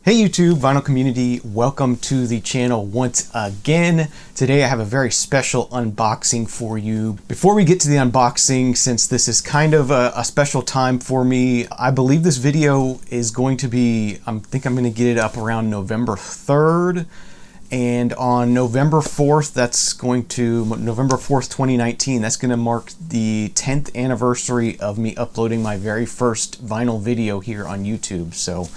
Hey YouTube, vinyl community, welcome to the channel once again. Today I have a very special unboxing for you. Before we get to the unboxing, since this is kind of a special time for me, I believe this video is going to be, I think I'm going to get it up around November 3rd. And on November 4th, November 4th, 2019, that's going to mark the 10th anniversary of me uploading my very first vinyl video here on YouTube. So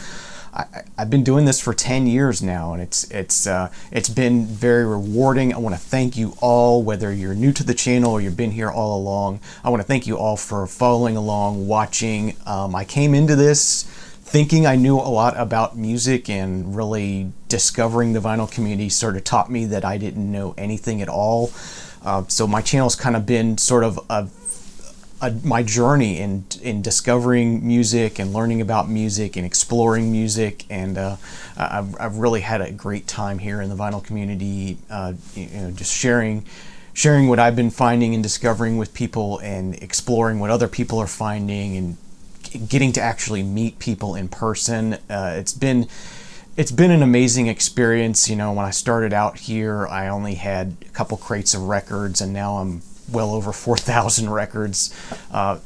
I've been doing this for 10 years now, and it's been very rewarding. I want to thank you all, whether you're new to the channel or you've been here all along. I want to thank you all for following along, watching. I came into this thinking I knew a lot about music, and really discovering the vinyl community sort of taught me that I didn't know anything at all. So my channel's kind of been sort of my journey in discovering music and learning about music and exploring music, and I've really had a great time here in the vinyl community, just sharing what I've been finding and discovering with people, and exploring what other people are finding, and getting to actually meet people in person. It's been an amazing experience. When I started out here, I only had a couple crates of records, and now I'm well over 4,000 records that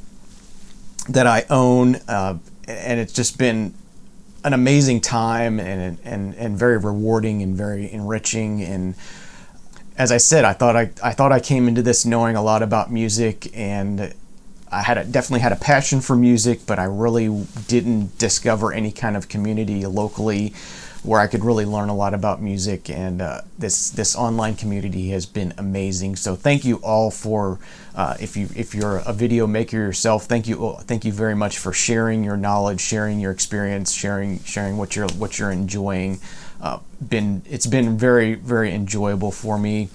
I own, and it's just been an amazing time, and very rewarding and very enriching. And as I said, I thought I came into this knowing a lot about music, and I definitely had a passion for music, but I really didn't discover any kind of community locally where I could really learn a lot about music, and this online community has been amazing. So thank you all for, if you're a video maker yourself, thank you very much for sharing your knowledge, sharing your experience, sharing what you're enjoying. It's been very, very enjoyable for me.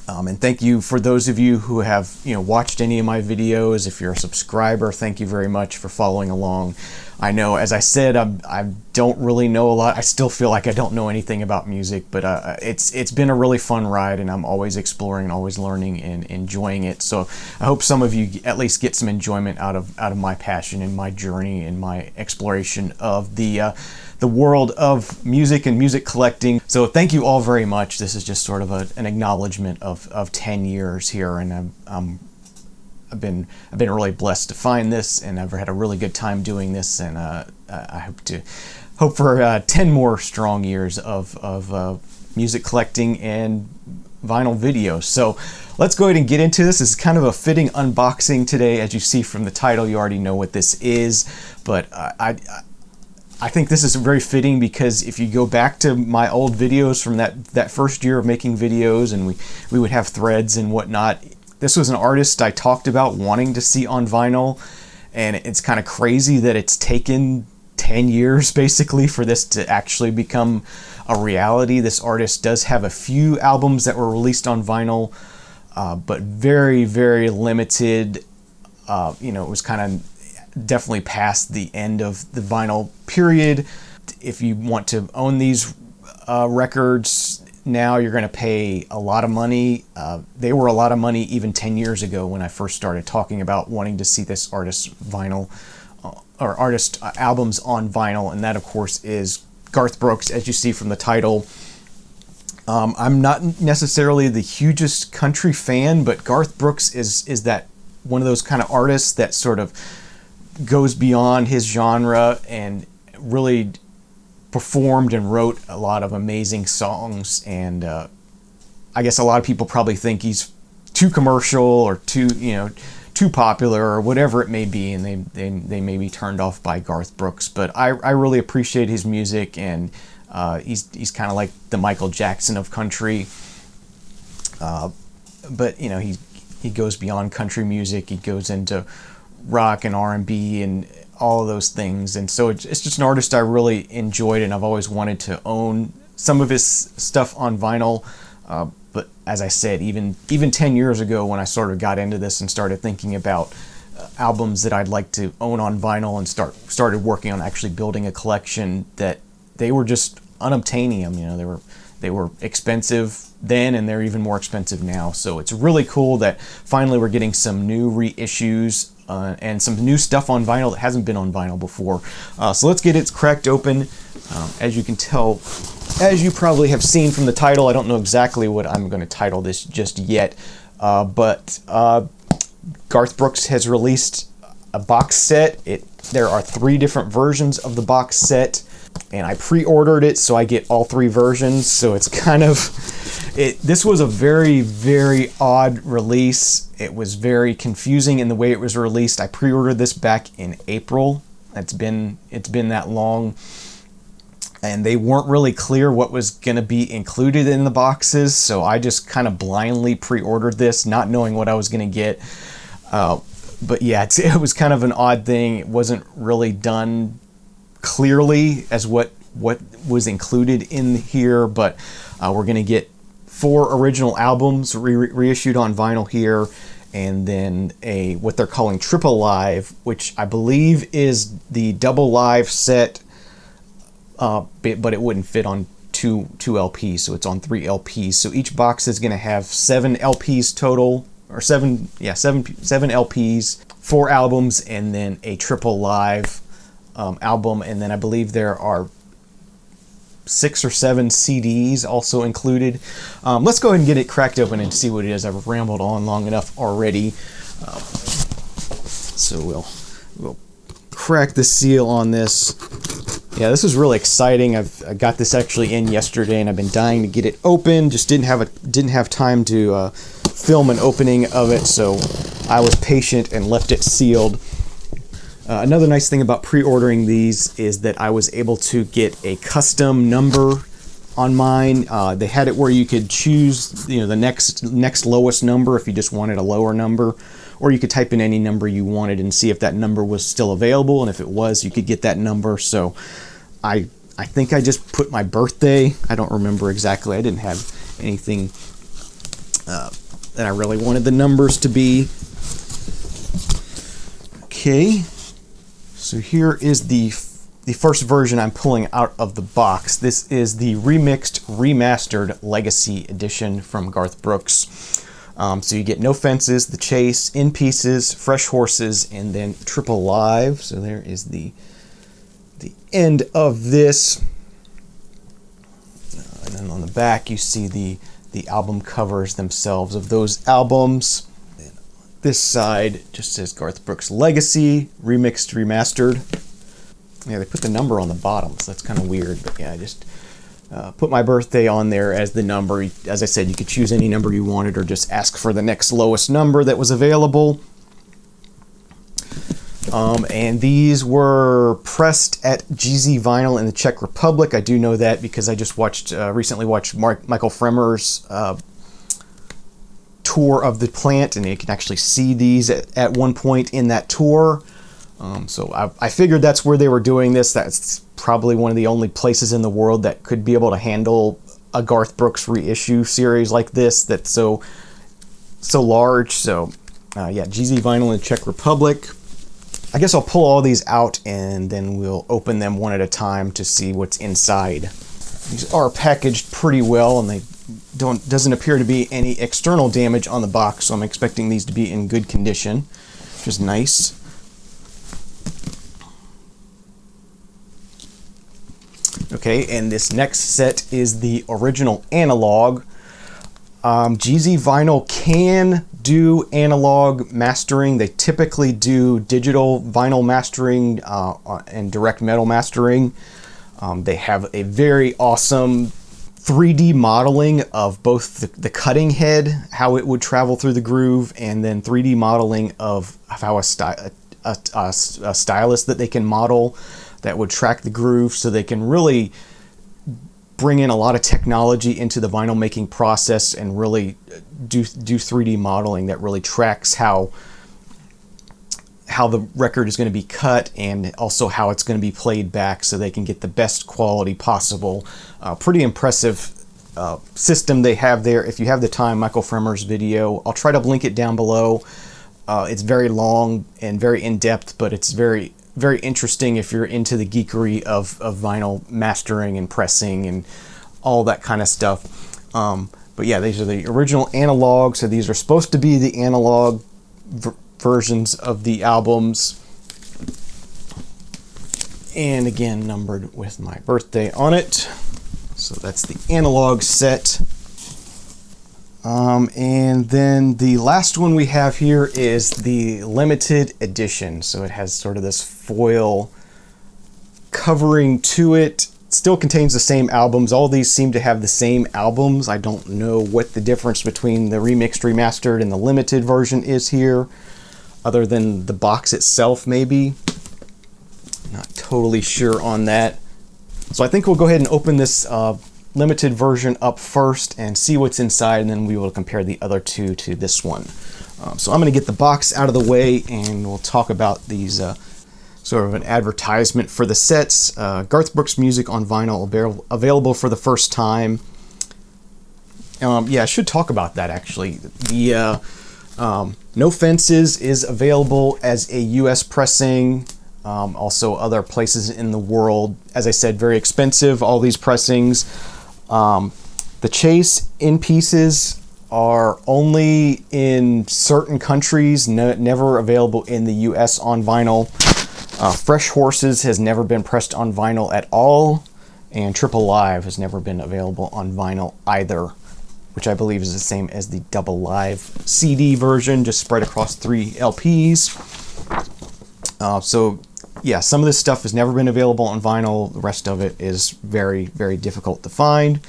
And thank you for those of you who have watched any of my videos. If you're a subscriber, thank you very much for following along. I know, as I said, I don't really know a lot. I still feel like I don't know anything about music, but it's been a really fun ride, and I'm always exploring, always learning, and enjoying it. So I hope some of you at least get some enjoyment out of my passion and my journey and my exploration of the world of music and music collecting. So thank you all very much. This is just sort of an acknowledgement of 10 years here, and I've been really blessed to find this, and I've had a really good time doing this, and I hope for 10 more strong years of music collecting and vinyl videos. So let's go ahead and get into this. This is kind of a fitting unboxing today. As you see from the title, you already know what this is, but I think this is very fitting, because if you go back to my old videos from that first year of making videos, and we would have threads and whatnot, this was an artist I talked about wanting to see on vinyl, and it's kind of crazy that it's taken 10 years basically for this to actually become a reality. This artist does have a few albums that were released on vinyl, but very, very limited. It was kind of definitely past the end of the vinyl period. If you want to own these records now, you're going to pay a lot of money. They were a lot of money even 10 years ago when I first started talking about wanting to see this artist's vinyl or artist albums on vinyl, and that of course is Garth Brooks, as you see from the title. I'm not necessarily the hugest country fan, but Garth Brooks is that one of those kind of artists that sort of goes beyond his genre and really performed and wrote a lot of amazing songs. And I guess a lot of people probably think he's too commercial or too popular or whatever it may be, and they may be turned off by Garth Brooks. But I really appreciate his music, and he's kind of like the Michael Jackson of country. But he goes beyond country music. He goes into rock and R&B and all of those things, and so it's just an artist I really enjoyed, and I've always wanted to own some of his stuff on vinyl. But as I said, even 10 years ago, when I sort of got into this and started thinking about albums that I'd like to own on vinyl, and started working on actually building a collection, that they were just unobtainium. They were expensive then, and they're even more expensive now. So it's really cool that finally we're getting some new reissues and some new stuff on vinyl that hasn't been on vinyl before. So let's get it cracked open. As you can tell, as you probably have seen from the title, I don't know exactly what I'm going to title this just yet, but Garth Brooks has released a box set. There are 3 different versions of the box set, and I pre-ordered it, so I get all 3 versions. So it's kind of, this was a very, very odd release. It was very confusing in the way it was released. I pre-ordered this back in April. It's been that long, and they weren't really clear what was going to be included in the boxes, so I just kind of blindly pre-ordered this, not knowing what I was going to get. But yeah, it was kind of an odd thing. It wasn't really done clearly as what was included in here, but we're going to get 4 original albums reissued on vinyl here, and then what they're calling triple live, which I believe is the double live set, but it wouldn't fit on two LPs, so it's on 3 LPs. So each box is going to have 7 LPs total, or 7 LPs, 4 albums, and then a triple live album, and then I believe there are 6 or 7 CDs also included. Let's go ahead and get it cracked open and see what it is. I've rambled on long enough already, so we'll crack the seal on this. Yeah, this is really exciting. I got this actually in yesterday, and I've been dying to get it open. Just didn't have time to film an opening of it, so I was patient and left it sealed. Another nice thing about pre-ordering these is that I was able to get a custom number on mine. They had it where you could choose, the next lowest number if you just wanted a lower number, or you could type in any number you wanted and see if that number was still available, and if it was, you could get that number. So I think I just put my birthday. I don't remember exactly. I didn't have anything that I really wanted the numbers to be. Okay, so here is the first version I'm pulling out of the box. This is the Remixed Remastered Legacy Edition from Garth Brooks. So you get No Fences, The Chase, In Pieces, Fresh Horses, and then Triple Live. So there is the end of this. And then on the back you see the album covers themselves of those albums. And this side just says Garth Brooks Legacy, Remixed Remastered. Yeah, they put the number on the bottom, so that's kind of weird. But yeah, I just put my birthday on there as the number. As I said, you could choose any number you wanted, or just ask for the next lowest number that was available. And these were pressed at GZ Vinyl in the Czech Republic. I do know that because I just recently watched Michael Fremer's tour of the plant, and you can actually see these at one point in that tour. So I figured that's where they were doing this. That's probably one of the only places in the world that could be able to handle a Garth Brooks reissue series like this that's so large. So yeah, GZ Vinyl in the Czech Republic. I guess I'll pull all these out and then we'll open them one at a time to see what's inside. These are packaged pretty well, and doesn't appear to be any external damage on the box, so I'm expecting these to be in good condition, which is nice. Okay, and this next set is the original analog. GZ Vinyl can do analog mastering. They typically do digital vinyl mastering and direct metal mastering. They have a very awesome 3D modeling of both the cutting head, how it would travel through the groove, and then 3D modeling of how a stylus that they can model that would track the groove, so they can really bring in a lot of technology into the vinyl making process and really do 3D modeling that really tracks how the record is going to be cut, and also how it's going to be played back, so they can get the best quality possible. Pretty impressive system they have there. If you have the time, Michael Fremer's video, I'll try to link it down below. It's very long and very in-depth, but it's very, very interesting if you're into the geekery of vinyl mastering and pressing and all that kind of stuff. But yeah, these are the original analog, so these are supposed to be the analog versions of the albums. and again numbered with my birthday on it. So that's the analog set. And then the last one we have here is the limited edition. So it has sort of this foil covering to it. Still contains the same albums. All these seem to have the same albums. I don't know what the difference between the Remixed Remastered and the limited version is here, other than the box itself maybe. Not totally sure on that. So I think we'll go ahead and open this limited version up first and see what's inside, and then we will compare the other two to this one. So I'm going to get the box out of the way and we'll talk about these sort of an advertisement for the sets. Garth Brooks music on vinyl available for the first time. Yeah, I should talk about that actually. The No Fences is available as a US pressing. Also other places in the world. As I said, very expensive, all these pressings. The Chase in pieces are only in certain countries, never available in the US on vinyl. Fresh Horses has never been pressed on vinyl at all, and Triple Live has never been available on vinyl either, which I believe is the same as the Double Live CD version, just spread across 3 LPs. So yeah, some of this stuff has never been available on vinyl. The rest of it is very, very difficult to find.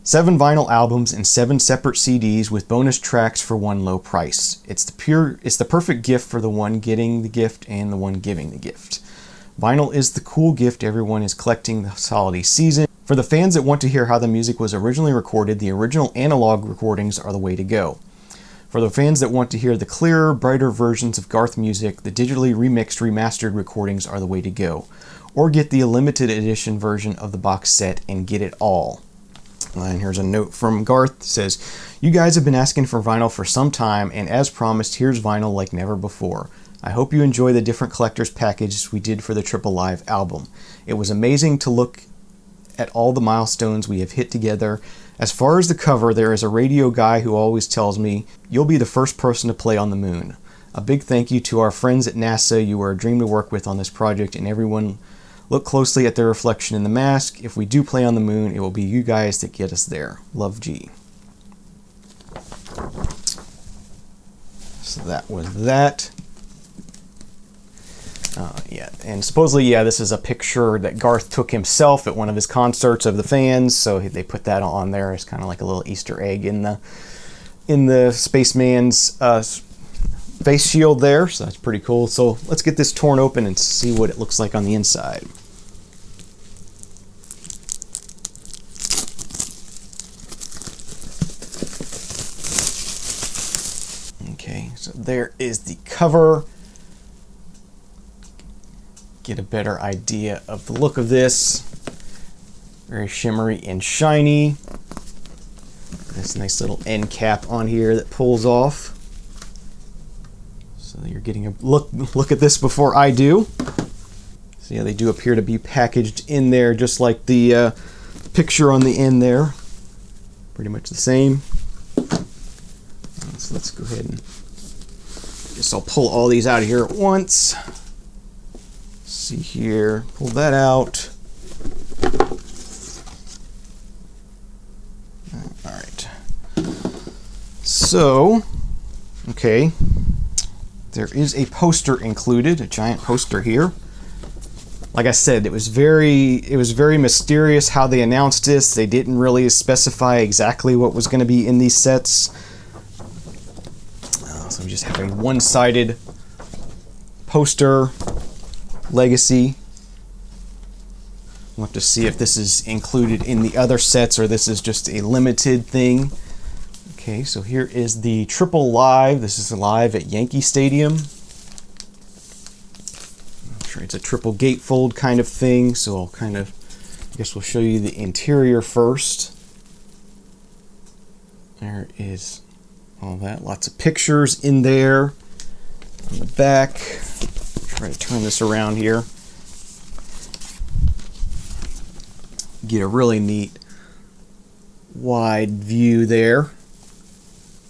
7 vinyl albums and 7 separate CDs with bonus tracks for one low price. It's the perfect gift for the one getting the gift and the one giving the gift. Vinyl is the cool gift everyone is collecting this holiday season. For the fans that want to hear how the music was originally recorded, the original analog recordings are the way to go. For the fans that want to hear the clearer, brighter versions of Garth music, the digitally remixed, remastered recordings are the way to go. Or get the limited edition version of the box set and get it all. And here's a note from Garth. It says, "You guys have been asking for vinyl for some time, and as promised, here's vinyl like never before. I hope you enjoy the different collector's packages we did for the Triple Live album. It was amazing to look at all the milestones we have hit together. As far as the cover, there is a radio guy who always tells me, 'You'll be the first person to play on the moon.' A big thank you to our friends at NASA. You are a dream to work with on this project, and everyone look closely at their reflection in the mask. If we do play on the moon, it will be you guys that get us there. Love, G." So that was that. Yeah, and supposedly, yeah, this is a picture that Garth took himself at one of his concerts of the fans, so they put that on there as kind of like a little Easter egg in the spaceman's face shield there, so that's pretty cool. So let's get this torn open and see what it looks like on the inside. Okay, so there is the cover. Get a better idea of the look of this. Very shimmery and shiny. This nice little end cap on here that pulls off. So you're getting a look at this before I do. So yeah, they do appear to be packaged in there just like the picture on the end there. Pretty much the same. So let's go ahead and guess I'll pull all these out of here at once. See here, pull that out. All right. So, okay, there is a poster included, a giant poster here. Like I said, it was very mysterious how they announced this. They didn't really specify exactly what was going to be in these sets. So we just have a one-sided poster. Legacy. We'll have to see if this is included in the other sets or this is just a limited thing. Okay, so here is the Triple Live. This is live at Yankee Stadium. I'm sure it's a triple gatefold kind of thing, so I'll I guess we'll show you the interior first. There is all that, lots of pictures in there. On the back, try to turn this around here. Get a really neat wide view there.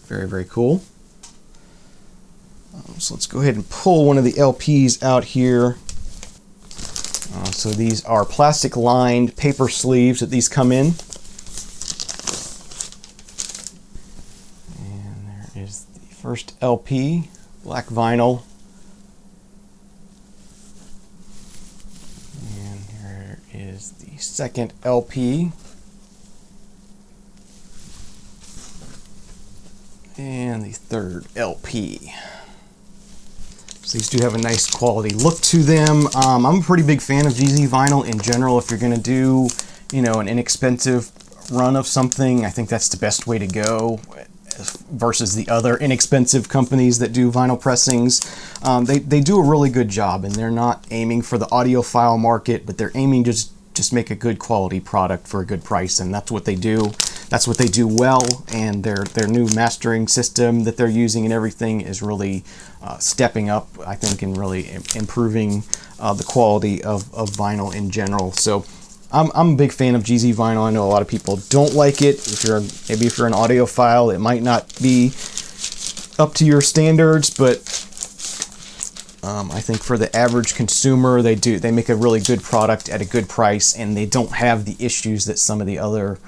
Very, very cool. So let's go ahead and pull one of the LPs out here. So these are plastic lined paper sleeves that these come in. And there is the first LP, black vinyl. And here is the second LP. And the third LP. So these do have a nice quality look to them. I'm a pretty big fan of GZ vinyl in general. If you're going to do, you know, an inexpensive run of something, I think that's the best way to go versus the other inexpensive companies that do vinyl pressings. They do a really good job, and they're not aiming for the audiophile market, but they're aiming to just make a good quality product for a good price, and that's what they do. That's what they do well, and their new mastering system that they're using and everything is really stepping up, I think, and really improving the quality of vinyl in general. So I'm a big fan of GZ vinyl. I know a lot of people don't like it. Maybe if you're an audiophile, it might not be up to your standards, but I think for the average consumer, they make a really good product at a good price, and they don't have the issues that some of the other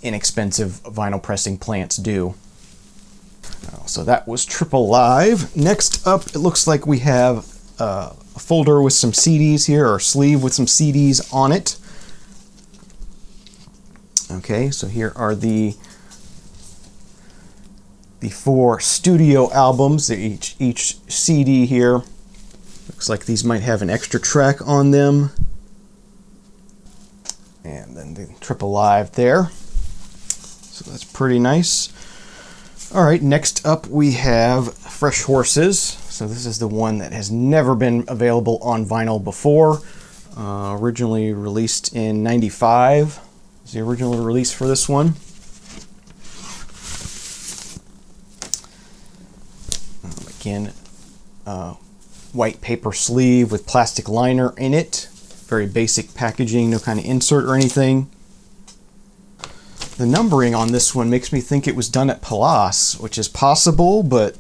inexpensive vinyl pressing plants do. So that was Triple Live. Next up, it looks like we have a folder with some CDs here, or a sleeve with some CDs on it. Okay, so here are the 4 studio albums. Each CD here looks like these might have an extra track on them. And then the Triple Live there. So that's pretty nice. All right, next up we have Fresh Horses. So this is the one that has never been available on vinyl before. Originally released in '95. Was the original release for this one. Again, white paper sleeve with plastic liner in it. Very basic packaging, no kind of insert or anything. The numbering on this one makes me think it was done at Palace, which is possible, but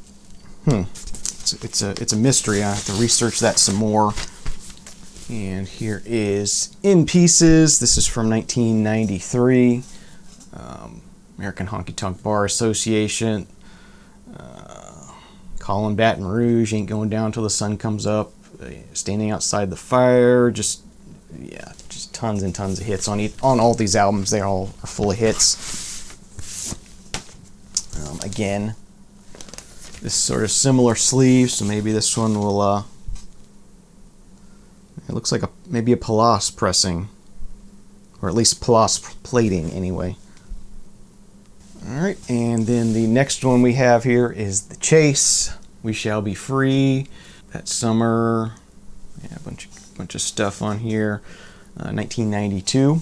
it's a mystery. I have to research that some more. And here is In Pieces. This is from 1993. American Honky Tonk Bar Association. Calling Baton Rouge, Ain't Going Down Till the Sun Comes Up. Standing Outside the Fire. Just tons and tons of hits on all these albums. They all are full of hits. Again, this sort of similar sleeve, so maybe this one will. It looks like maybe a Palace pressing, or at least Palace plating anyway. All right, and then the next one we have here is The Chase. We Shall Be Free. That Summer. Yeah, a bunch of stuff on here. 1992.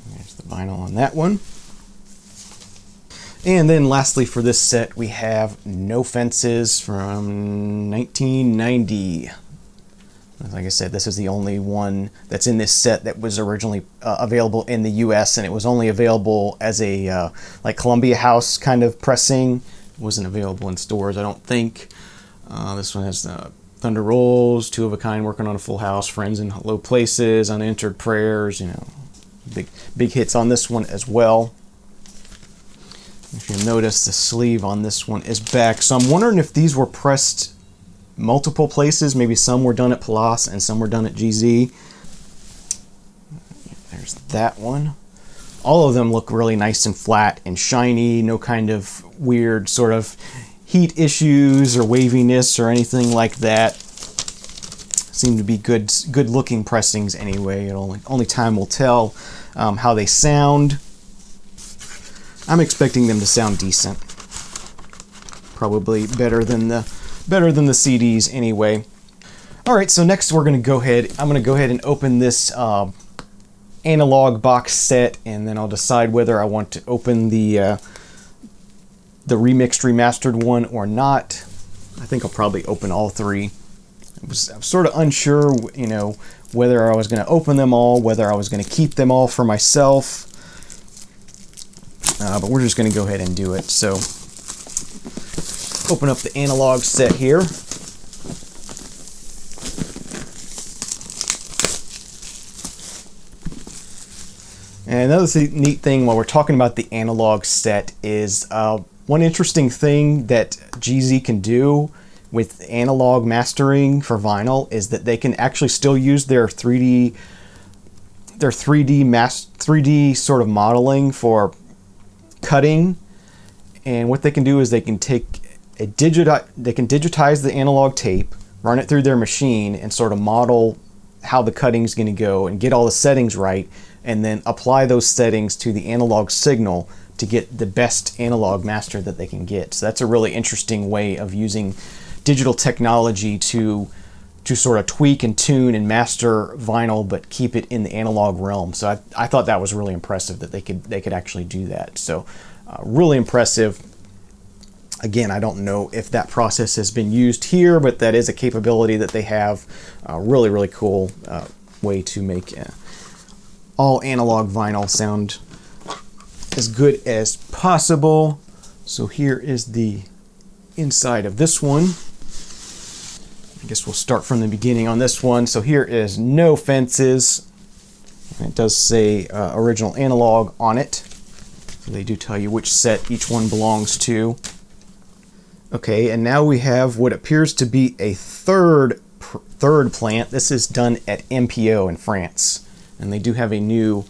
There's the vinyl on that one. And then lastly for this set, we have No Fences from 1990. Like I said, this is the only one that's in this set that was originally available in the US, and it was only available as a like Columbia House kind of pressing. It wasn't available in stores, I don't think. This one has Thunder Rolls, Two of a Kind, Working on a Full House, Friends in Low Places, Unanswered Prayers, you know, big hits on this one as well. If you notice, the sleeve on this one is back. So I'm wondering if these were pressed multiple places. Maybe some were done at Palace and some were done at GZ. There's that one. All of them look really nice and flat and shiny. No kind of weird sort of heat issues or waviness or anything like that. Seem to be good looking pressings anyway. Only time will tell how they sound. I'm expecting them to sound decent. Probably better than the CDs anyway. All right, so next I'm going to go ahead and open this analog box set, and then I'll decide whether I want to open the remixed remastered one or not. I think I'll probably open all 3. I was sort of unsure, you know, whether I was going to open them all, whether I was going to keep them all for myself. But we're just going to go ahead and do it. So, open up the analog set here. And another neat thing while we're talking about the analog set is one interesting thing that GZ can do with analog mastering for vinyl is that they can actually still use their 3D sort of modeling for cutting. And what they can do is they can digitize the analog tape, run it through their machine, and sort of model how the cutting's going to go and get all the settings right, and then apply those settings to the analog signal to get the best analog master that they can get. So that's a really interesting way of using digital technology to sort of tweak and tune and master vinyl, but keep it in the analog realm. So I thought that was really impressive that they could actually do that. So really impressive. Again, I don't know if that process has been used here, but that is a capability that they have. Really, really cool way to make all analog vinyl sound as good as possible. So here is the inside of this one. I guess we'll start from the beginning on this one. So here is no fences. And it does say original analog on it. So they do tell you which set each one belongs to. Okay, and now we have what appears to be a third plant. This is done at MPO in France, and they do have a new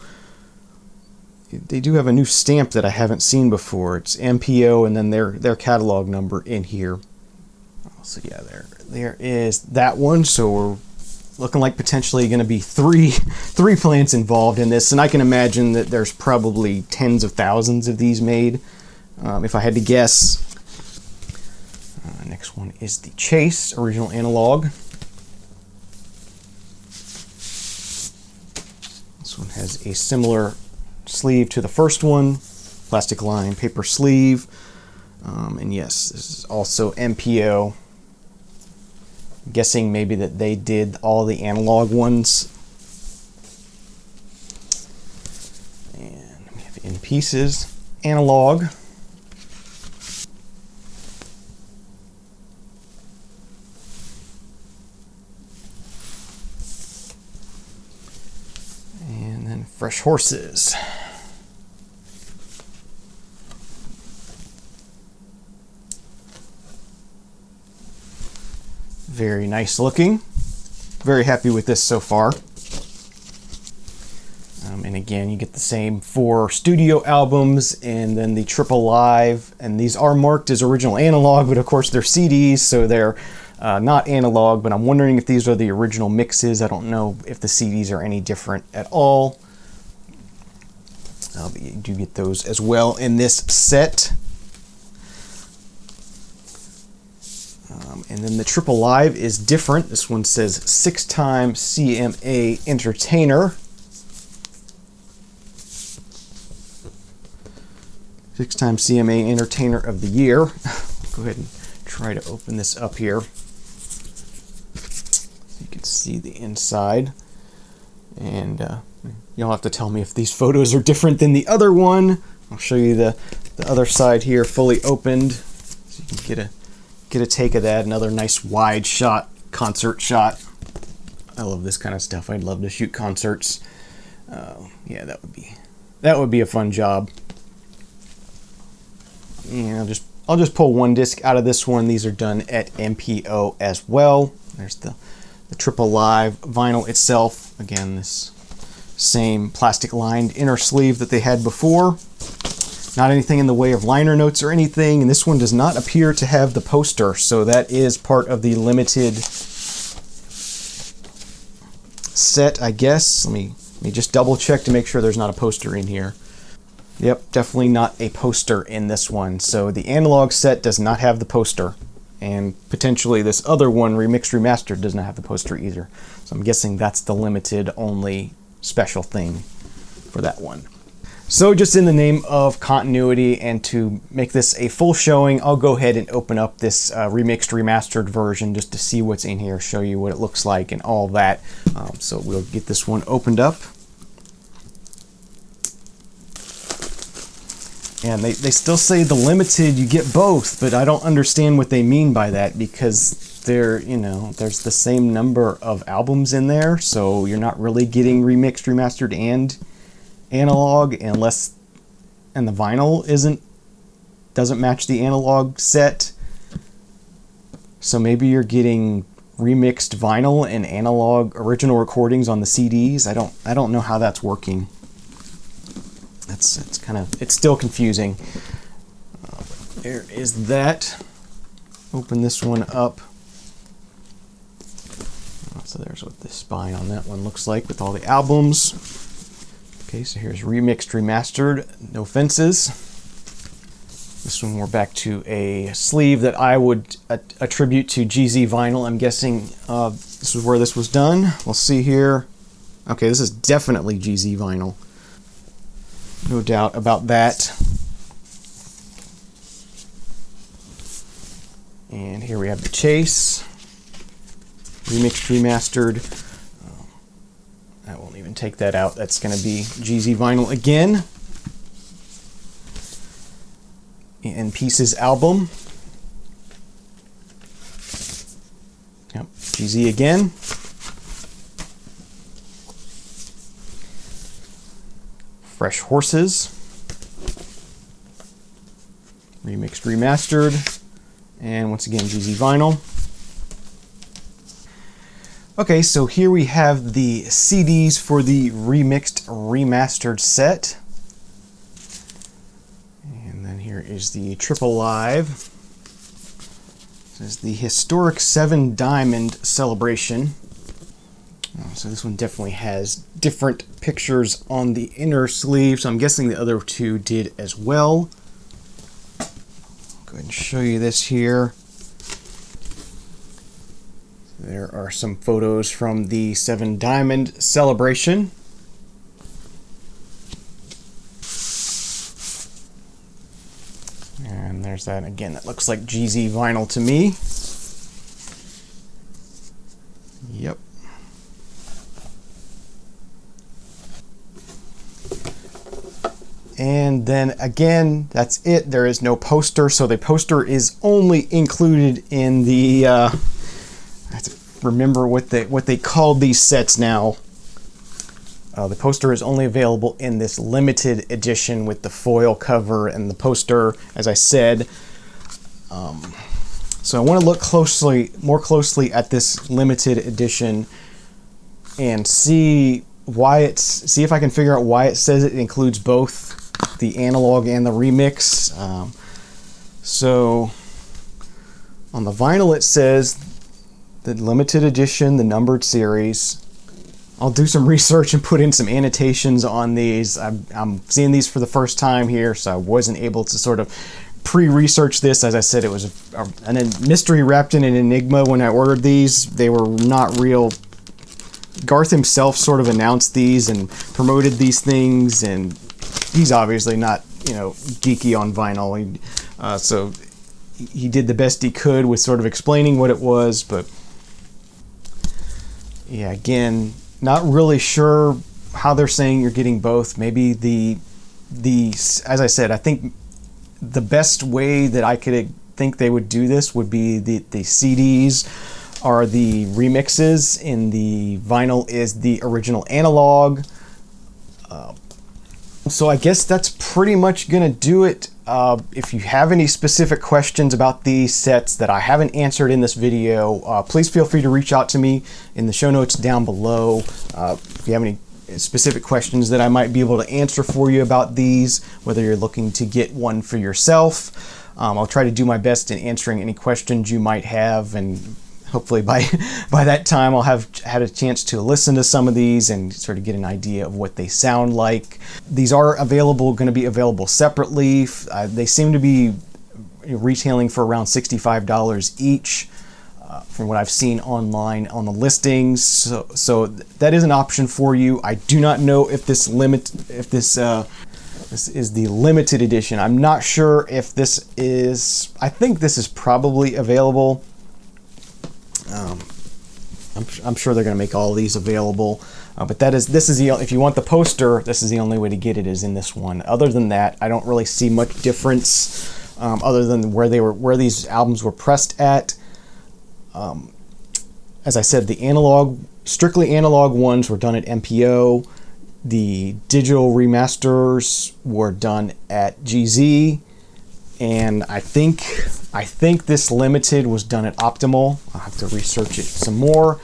stamp that I haven't seen before. It's MPO and then their catalog number in here. So yeah, there is that one. So we're looking like potentially going to be three plants involved in this, and I can imagine that there's probably tens of thousands of these made, if I had to guess. Next one is the Chase original analog. This one has a similar sleeve to the first one, plastic line paper sleeve, and yes, this is also MPO. I'm guessing maybe that they did all the analog ones. And we have In Pieces analog. Fresh Horses. Very nice looking. Very happy with this so far. And again, you get the same 4 studio albums and then the triple live. And these are marked as original analog, but of course they're CDs, so they're not analog. But I'm wondering if these are the original mixes. I don't know if the CDs are any different at all. But you do get those as well in this set. And then the triple live is different. This one says 6-time CMA Entertainer. 6-time CMA Entertainer of the Year. Go ahead and try to open this up here so you can see the inside. And you'll have to tell me if these photos are different than the other one. I'll show you the other side here fully opened so you can get a take of that. Another nice wide shot, concert shot. I love this kind of stuff. I'd love to shoot concerts. Yeah, that would be a fun job. And I'll just pull one disc out of this one. These are done at MPO as well. There's the triple live vinyl itself. Again, this same plastic lined inner sleeve that they had before. Not anything in the way of liner notes or anything, and this one does not appear to have the poster, so that is part of the limited set, I guess. Let me just double check to make sure there's not a poster in here. Yep, definitely not a poster in this one. So the analog set does not have the poster, and potentially this other one, Remixed Remastered, does not have the poster either. So I'm guessing that's the limited only special thing for that one. So just in the name of continuity and to make this a full showing, I'll go ahead and open up this Remixed Remastered version just to see what's in here, show you what it looks like and all that. So we'll get this one opened up. And they still say the limited, you get both, but I don't understand what they mean by that, because there's the same number of albums in there, so you're not really getting Remixed, Remastered, and analog and the vinyl doesn't match the analog set. So maybe you're getting remixed vinyl and analog original recordings on the CDs. I don't know how that's working. It's still confusing. There is that. Open this one up. So there's what the spine on that one looks like with all the albums. Okay, so here's Remixed Remastered, no fences. This one we're back to a sleeve that I would attribute to GZ Vinyl. I'm guessing this is where this was done. We'll see here. Okay, this is definitely GZ Vinyl. No doubt about that. And here we have the chase. Remixed Remastered. I won't even take that out. That's going to be GZ Vinyl again. And Pieces album. Yep, GZ again. Fresh Horses. Remixed Remastered. And once again, GZ Vinyl. Okay, so here we have the CDs for the Remixed Remastered set. And then here is the Triple Live. This is the Historic 7 Diamond Celebration. So this one definitely has different pictures on the inner sleeve, so I'm guessing the other two did as well. Go ahead and show you this here. There are some photos from the 7 Diamond Celebration. And there's that again. That looks like GZ Vinyl to me. Yep. And then again, that's it. There is no poster, so the poster is only included in the. I have to remember what they called these sets now. The poster is only available in this limited edition with the foil cover and the poster, as I said. So I want to look more closely at this limited edition and see if I can figure out why it says it includes both the analog and the remix. So on the vinyl it says the limited edition, the numbered series. I'll do some research and put in some annotations on these. I'm seeing these for the first time here, so I wasn't able to sort of pre-research this. As I said, it was a mystery wrapped in an enigma when I ordered these. They were not real. Garth himself sort of announced these and promoted these things, and he's obviously not, geeky on vinyl. So he did the best he could with sort of explaining what it was, but yeah, again, not really sure how they're saying you're getting both. Maybe as I said, I think the best way that I could think they would do this would be the CDs are the remixes and the vinyl is the original analog. So I guess that's pretty much gonna do it. If you have any specific questions about these sets that I haven't answered in this video, please feel free to reach out to me in the show notes down below. If you have any specific questions that I might be able to answer for you about these, whether you're looking to get one for yourself, I'll try to do my best in answering any questions you might have, and hopefully by that time I'll have had a chance to listen to some of these and sort of get an idea of what they sound like. These are going to be available separately. They seem to be retailing for around $65 each from what I've seen online on the listings. So that is an option for you. I do not know if this is the limited edition. I'm not sure if this is. I think this is probably available. I'm sure they're going to make all of these available, but if you want the poster, this is the only way to get it, is in this one. Other than that, I don't really see much difference, other than where these albums were pressed at. As I said, the strictly analog ones were done at MPO. The digital remasters were done at GZ, and I think this limited was done at Optimal. I'll have to research it some more.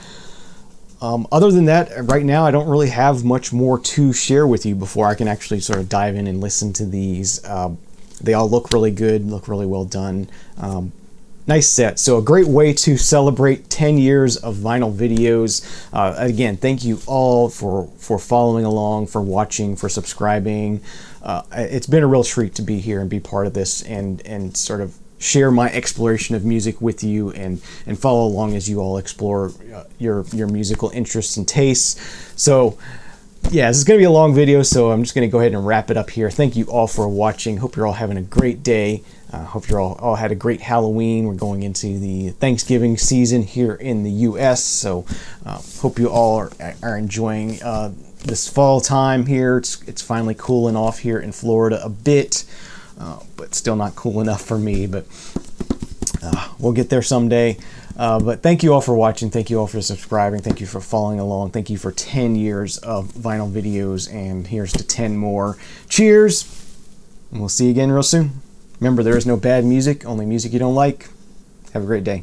Other than that, right now I don't really have much more to share with you before I can actually sort of dive in and listen to these. They all look really good, look really well done. Nice set. So a great way to celebrate 10 years of vinyl videos. Again, thank you all for following along, for watching, for subscribing. It's been a real treat to be here and be part of this and sort of share my exploration of music with you and follow along as you all explore your musical interests and tastes. So yeah, this is going to be a long video, so I'm just going to go ahead and wrap it up here. Thank you all for watching. Hope you're all having a great day. Hope you're all had a great Halloween. We're going into the Thanksgiving season here in the U.S., so hope you all are enjoying this fall time here. It's finally cooling off here in Florida a bit, but still not cool enough for me, but we'll get there someday. But thank you all for watching. Thank you all for subscribing. Thank you for following along. Thank you for 10 years of vinyl videos, and here's to 10 more. Cheers, and we'll see you again real soon. Remember, there is no bad music, only music you don't like. Have a great day.